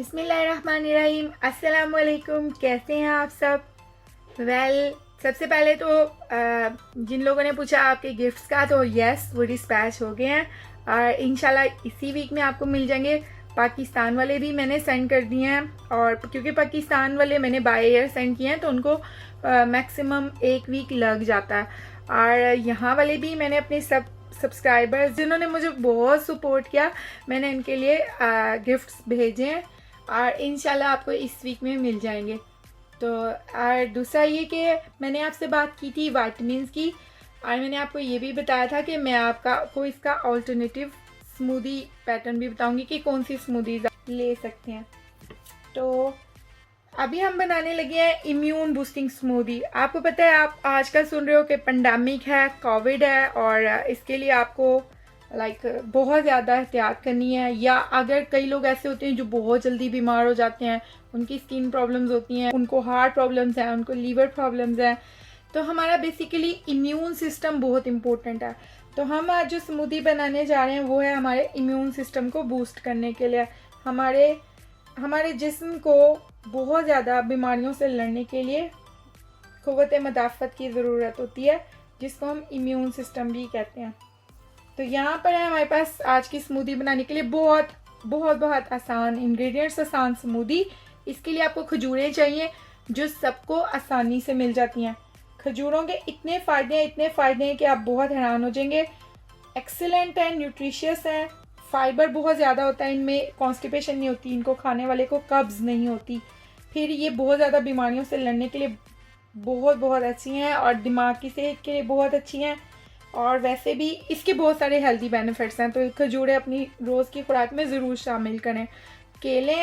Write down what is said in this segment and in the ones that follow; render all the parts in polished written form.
बिस्मिल्लाहिर्रहमानिर्रहीम। अस्सलाम वालेकुम। कैसे हैं आप सब? सबसे पहले तो जिन लोगों ने पूछा आपके गिफ्ट्स का, तो यस वो डिस्पैच हो गए हैं और इंशाल्लाह इसी वीक में आपको मिल जाएंगे। पाकिस्तान वाले भी मैंने सेंड कर दिए हैं, और क्योंकि पाकिस्तान वाले मैंने बाय एयर सेंड किए हैं तो उनको मैक्सिमम 1 वीक लग जाता है। और यहाँ वाले भी मैंने अपने सब सब्सक्राइबर्स जिन्होंने मुझे बहुत सपोर्ट किया, मैंने उनके लिए गिफ्ट्स भेजे हैं और इंशाल्लाह आपको इस वीक में मिल जाएंगे। तो और दूसरा ये कि मैंने आपसे बात की थी विटामिन्स की, और मैंने आपको ये भी बताया था कि मैं आपको इसका ऑल्टरनेटिव स्मूदी पैटर्न भी बताऊंगी कि कौन सी स्मूदीज ले सकते हैं। तो अभी हम बनाने लगे हैं इम्यून बूस्टिंग स्मूदी। आपको पता है, आप आजकल सुन रहे हो कि पेंडेमिक है, कोविड है, और इसके लिए आपको बहुत ज़्यादा एहतियात करनी है। या अगर कई लोग ऐसे होते हैं जो बहुत जल्दी बीमार हो जाते हैं, उनकी स्किन प्रॉब्लम्स होती हैं, उनको हार्ट प्रॉब्लम्स हैं, उनको लीवर प्रॉब्लम्स हैं, तो हमारा बेसिकली इम्यून सिस्टम बहुत इम्पोर्टेंट है। तो हम आज जो स्मूदी बनाने जा रहे हैं वो है हमारे इम्यून सिस्टम को बूस्ट करने के लिए, हमारे जिस्म को बहुत ज़्यादा बीमारियों से लड़ने के लिए क़ुव्वत मदाफ़त की ज़रूरत होती है, जिसको हम इम्यून सिस्टम भी कहते हैं। तो यहाँ पर है हमारे पास आज की स्मूदी बनाने के लिए बहुत बहुत बहुत आसान इंग्रेडिएंट्स, आसान स्मूदी। इसके लिए आपको खजूरें चाहिए जो सबको आसानी से मिल जाती हैं। खजूरों के इतने फ़ायदे हैं कि आप बहुत हैरान हो जाएंगे। एक्सीलेंट है, न्यूट्रिशियस है, फाइबर बहुत ज़्यादा होता है इनमें, कॉन्स्टिपेशन नहीं होती, इनको खाने वाले को कब्ज़ नहीं होती। फिर ये बहुत ज़्यादा बीमारियों से लड़ने के लिए बहुत बहुत अच्छी हैं, और दिमाग की सेहत के लिए बहुत अच्छी हैं, और वैसे भी इसके बहुत सारे हेल्दी बेनिफिट्स हैं। तो खजूरें अपनी रोज़ की खुराक में ज़रूर शामिल करें। केले,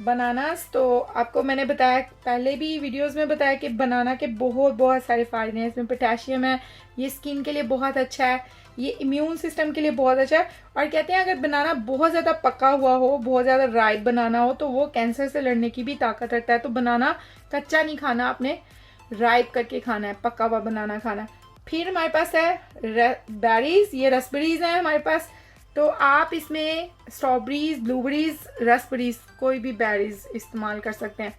बनानास, तो आपको मैंने बताया पहले भी वीडियोस में बताया कि बनाना के बहुत बहुत सारे फ़ायदे हैं। इसमें पोटेशियम है, ये स्किन के लिए बहुत अच्छा है, ये इम्यून सिस्टम के लिए बहुत अच्छा है। और कहते हैं अगर बनाना बहुत ज़्यादा पका हुआ हो, बहुत ज़्यादा राइप बनाना हो, तो वो कैंसर से लड़ने की भी ताकत रखता है। तो बनाना कच्चा नहीं खाना, आपने राइप करके खाना है, पका हुआ बनाना खाना है। फिर हमारे पास है बेरीज, ये रसबेरीज हैं हमारे पास। तो आप इसमें स्ट्रॉबेरीज, ब्लूबेरीज, रसबेरीज, कोई भी बेरीज इस्तेमाल कर सकते हैं।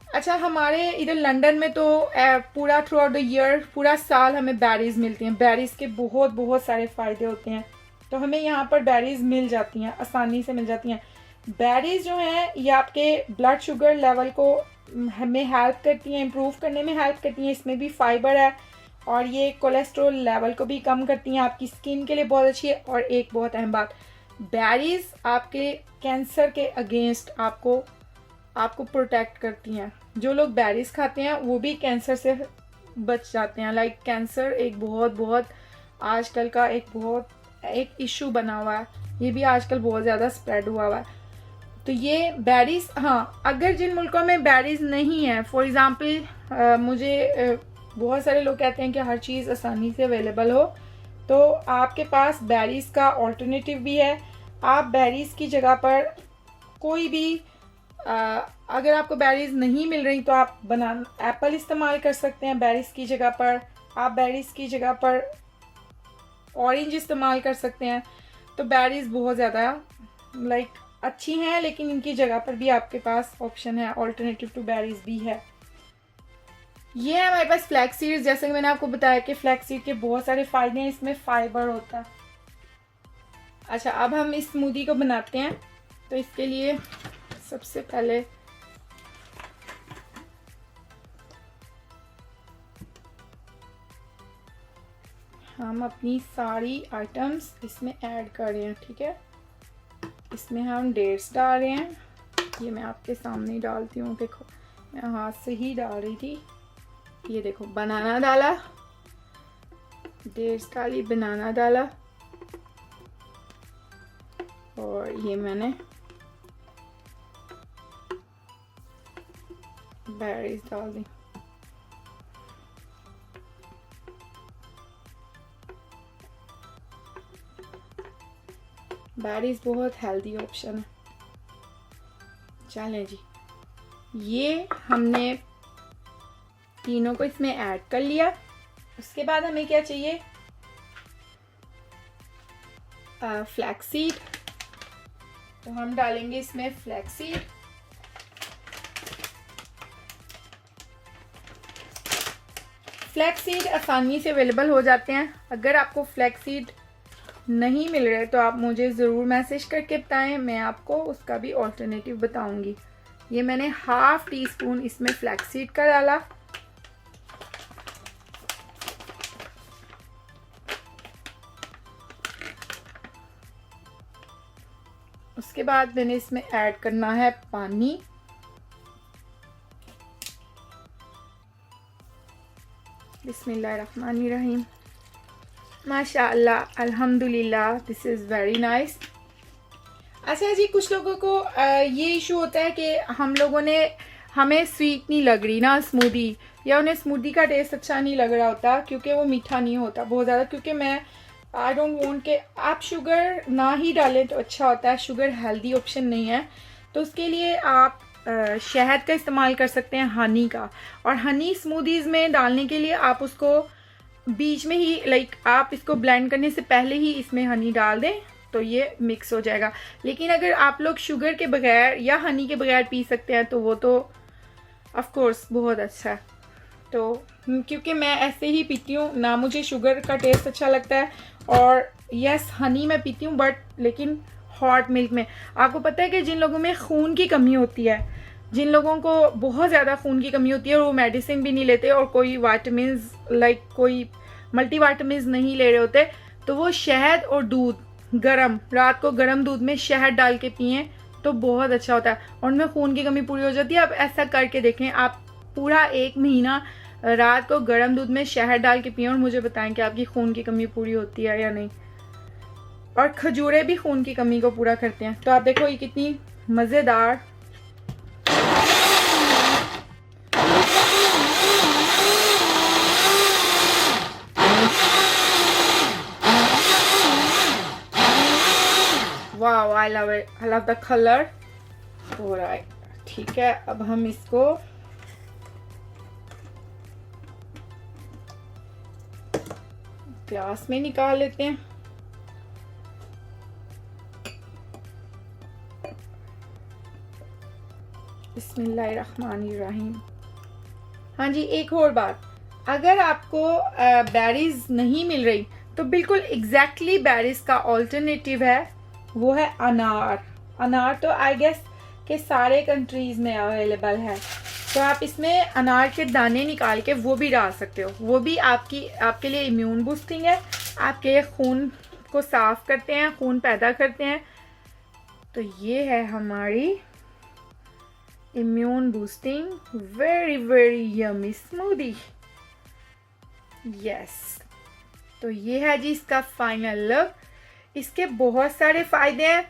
अच्छा, हमारे इधर लंदन में तो पूरा थ्रू आउट द ईयर, पूरा साल हमें बेरीज मिलती हैं। बेरीज के बहुत बहुत सारे फ़ायदे होते हैं, तो हमें यहाँ पर बेरीज मिल जाती हैं, आसानी से मिल जाती हैं। बेरीज जो हैं ये आपके ब्लड शुगर लेवल को हमें हेल्प करती हैं, इम्प्रूव करने में हेल्प करती हैं। इसमें भी फाइबर है, और ये कोलेस्ट्रॉल लेवल को भी कम करती हैं, आपकी स्किन के लिए बहुत अच्छी है। और एक बहुत अहम बात, बेरीज आपके कैंसर के अगेंस्ट आपको प्रोटेक्ट करती हैं। जो लोग बेरीज खाते हैं वो भी कैंसर से बच जाते हैं। कैंसर एक बहुत आजकल का एक इशू बना हुआ है, ये भी आजकल बहुत ज़्यादा स्प्रेड हुआ है। तो ये बेरीज, हाँ, अगर जिन मुल्कों में बेरीज नहीं है, फॉर एग्ज़ाम्पल मुझे बहुत सारे लोग कहते हैं कि हर चीज़ आसानी से अवेलेबल हो, तो आपके पास बेरीज़ का ऑल्टरनेटिव भी है। आप बेरीज़ की जगह पर कोई भी अगर आपको बेरीज़ नहीं मिल रही तो आप बनाना एप्पल इस्तेमाल कर सकते हैं बेरीज़ की जगह पर। आप बेरीज़ की जगह पर ऑरेंज इस्तेमाल कर सकते हैं। तो बेरीज़ बहुत ज़्यादा अच्छी हैं, लेकिन इनकी जगह पर भी आपके पास ऑप्शन है, ऑल्टरनेटिव टू बेरीज़ भी है। ये है हमारे पास फ्लैक्स सीड्स। जैसे कि मैंने आपको बताया कि फ्लैक्स सीड के बहुत सारे फ़ायदे हैं, इसमें फाइबर होता है। अच्छा, अब हम इस स्मूदी को बनाते हैं। तो इसके लिए सबसे पहले हम अपनी सारी आइटम्स इसमें ऐड कर रहे हैं, ठीक है। इसमें हम डेट्स डाल रहे हैं, ये मैं आपके सामने डालती हूँ, देखो मैं हाथ से ही डाल रही थी। ये देखो, बनाना डाला, डेट्स डाली, बनाना डाला, और ये मैंने बेरीज डाल दी। बेरीज बहुत हेल्दी ऑप्शन है। चलें जी, ये हमने तीनों को इसमें ऐड कर लिया। उसके बाद हमें क्या चाहिए, फ्लैक्स सीड, तो हम डालेंगे इसमें फ्लैक्सीड। फ्लैक्सीड आसानी से अवेलेबल हो जाते हैं। अगर आपको फ्लैक्सीड नहीं मिल रहे तो आप मुझे ज़रूर मैसेज करके बताएं, मैं आपको उसका भी ऑल्टरनेटिव बताऊंगी। ये मैंने हाफ टी स्पून इसमें फ्लैक्सीड का डाला। उसके बाद मैंने इसमें ऐड करना है पानी। बिस्मिल्लाहिर्रहमानिर्रहीम। माशाअल्लाह, अल्हम्दुलिल्लाह, दिस इज़ वेरी नाइस। अच्छा जी, कुछ लोगों को ये इशू होता है कि हमें स्वीट नहीं लग रही ना स्मूदी, या उन्हें स्मूदी का टेस्ट अच्छा नहीं लग रहा होता क्योंकि वो मीठा नहीं होता बहुत ज़्यादा। क्योंकि मैं आई डोंट वांट कि आप शुगर ना ही डालें तो अच्छा होता है, शुगर हेल्दी ऑप्शन नहीं है। तो उसके लिए आप शहद का इस्तेमाल कर सकते हैं, हनी का। और हनी स्मूदीज़ में डालने के लिए आप उसको बीच में ही आप इसको ब्लेंड करने से पहले ही इसमें हनी डाल दें तो ये मिक्स हो जाएगा। लेकिन अगर आप लोग शुगर के बगैर या हनी के बगैर पी सकते हैं तो वो तो ऑफ कोर्स बहुत अच्छा है। तो क्योंकि मैं ऐसे ही पीती हूँ ना, मुझे शुगर का टेस्ट अच्छा लगता है। और यस, हनी मैं पीती हूँ बट लेकिन हॉट मिल्क में। आपको पता है कि जिन लोगों में खून की कमी होती है, जिन लोगों को बहुत ज़्यादा खून की कमी होती है और वो मेडिसिन भी नहीं लेते और कोई वाइटामिन्स कोई मल्टीविटामिन्स नहीं ले रहे होते, तो वो शहद और दूध रात को गर्म दूध में शहद डाल के पिएं तो बहुत अच्छा होता है और उनमें खून की कमी पूरी हो जाती है। आप ऐसा करके देखें, आप पूरा 1 महीना रात को गर्म दूध में शहद डाल के पिएं और मुझे बताएं कि आपकी खून की कमी पूरी होती है या नहीं। और खजूरें भी खून की कमी को पूरा करते हैं। तो आप देखो ये कितनी मज़ेदार wow, I love it, I love the colour. Alright, ठीक है, अब हम इसको ग्लास में निकाल लेते हैं। बिस्मिल्लाहिर्रहमानिर्रहीम। हाँ जी, एक और बात, अगर आपको बेरीज नहीं मिल रही तो बिल्कुल एग्जैक्टली बेरीज का ऑल्टरनेटिव है, वो है अनार। अनार तो आई गेस के सारे कंट्रीज में अवेलेबल है। तो आप इसमें अनार के दाने निकाल के वो भी डाल सकते हो। वो भी आपके लिए इम्यून बूस्टिंग है, आपके खून को साफ करते हैं, खून पैदा करते हैं। तो ये है हमारी immune boosting very very yummy smoothie. Yes, तो ये है जी इसका फाइनल लुक। इसके बहुत सारे फ़ायदे हैं।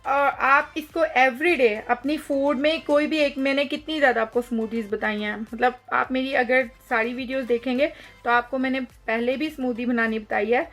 आप इसको एवरीडे अपनी फूड में कोई भी एक, मैंने कितनी ज़्यादा आपको स्मूदीज़ बताई हैं, मतलब आप मेरी अगर सारी वीडियोस देखेंगे तो आपको मैंने पहले भी स्मूदी बनानी बताई है।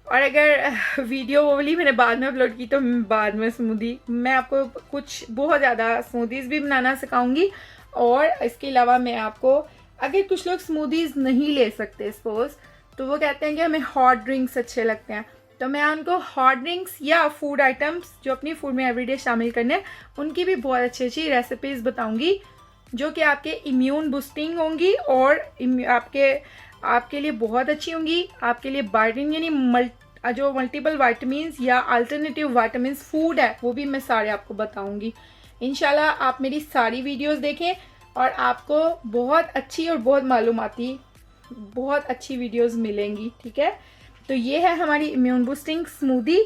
और अगर वीडियो वो वाली मैंने बाद में अपलोड की तो बाद में स्मूदी, मैं आपको कुछ बहुत ज़्यादा स्मूदीज़ भी बनाना सिखाऊंगी। और इसके अलावा मैं आपको, अगर कुछ लोग स्मूदीज़ नहीं ले सकते सपोज, तो वो कहते हैं कि हमें हॉट ड्रिंक्स अच्छे लगते हैं, तो मैं उनको हॉट ड्रिंक्स या फूड आइटम्स जो अपनी फूड में एवरीडे शामिल करने हैं उनकी भी बहुत अच्छी अच्छी रेसिपीज़ बताऊंगी जो कि आपके इम्यून बूस्टिंग होंगी और आपके लिए बहुत अच्छी होंगी। आपके लिए बाइटिन यानी जो मल्टीपल वाइटामिन्स या अल्टरनेटिव वाइटामिन्स फूड है वो भी मैं सारे आपको बताऊंगी। इंशाल्लाह आप मेरी सारी वीडियोस देखें और आपको बहुत अच्छी और बहुत मालूमाती बहुत अच्छी वीडियोस मिलेंगी, ठीक है। तो ये है हमारी इम्यून बूस्टिंग स्मूदी।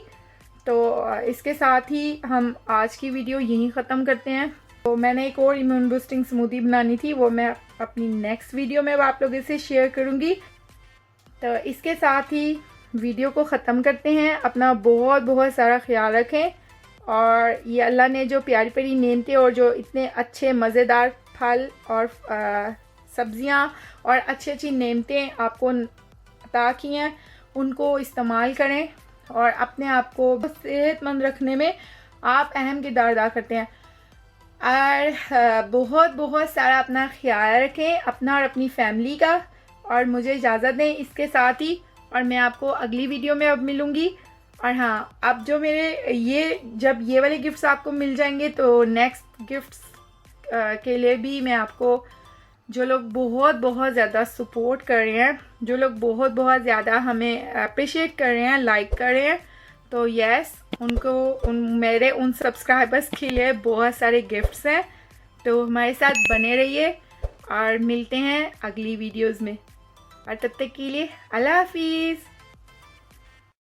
तो इसके साथ ही हम आज की वीडियो यहीं ख़त्म करते हैं। तो मैंने एक और इम्यून बूस्टिंग स्मूदी बनानी थी, वो मैं अपनी नेक्स्ट वीडियो में आप लोगों से शेयर करूँगी। तो इसके साथ ही वीडियो को ख़त्म करते हैं। अपना बहुत बहुत सारा ख्याल रखें और ये अल्लाह ने जो प्यारी प्यारी नेमतें और जो इतने अच्छे मज़ेदार फल और सब्ज़ियाँ और अच्छी अच्छी नेमतें आपको अता की हैं उनको इस्तेमाल करें और अपने आप को सेहतमंद रखने में आप अहम किरदार अदा करते हैं। और बहुत बहुत सारा अपना ख्याल रखें, अपना और अपनी फैमिली का। और मुझे इजाज़त दें इसके साथ ही, और मैं आपको अगली वीडियो में अब मिलूँगी। और हाँ, अब जो मेरे जब ये वाले गिफ्ट्स आपको मिल जाएंगे तो नेक्स्ट गिफ्ट्स के लिए भी मैं आपको, जो लोग बहुत बहुत ज़्यादा सपोर्ट कर रहे हैं, जो लोग बहुत बहुत ज़्यादा हमें अप्रिशिएट कर रहे हैं, लाइक कर रहे हैं, तो यस, मेरे उन सब्सक्राइबर्स के लिए बहुत सारे गिफ्ट्स हैं। तो हमारे साथ बने रहिए और मिलते हैं अगली वीडियोस में, और तब तक के लिए अल्लाह हाफिज़।